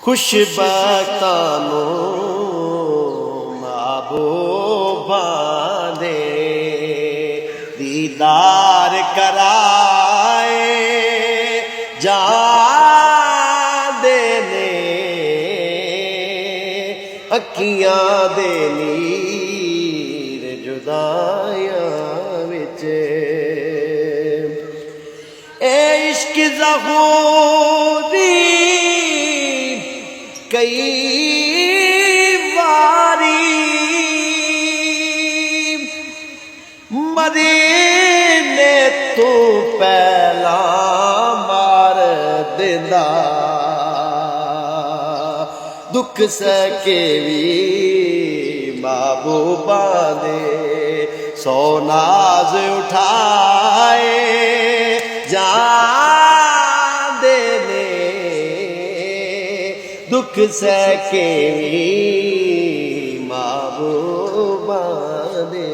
खुशबख्तां महबूबां दे दीदार कराए जांदे ने अखियां दे नीर जुदाइयां विच ए इश्क ज़हूरी कई बारी मदीने तू पहला मार दिंदा दुख सके भी महबूबां दे सौ नाज उठाए जांदे ने दुख सके भी महबूबां दे।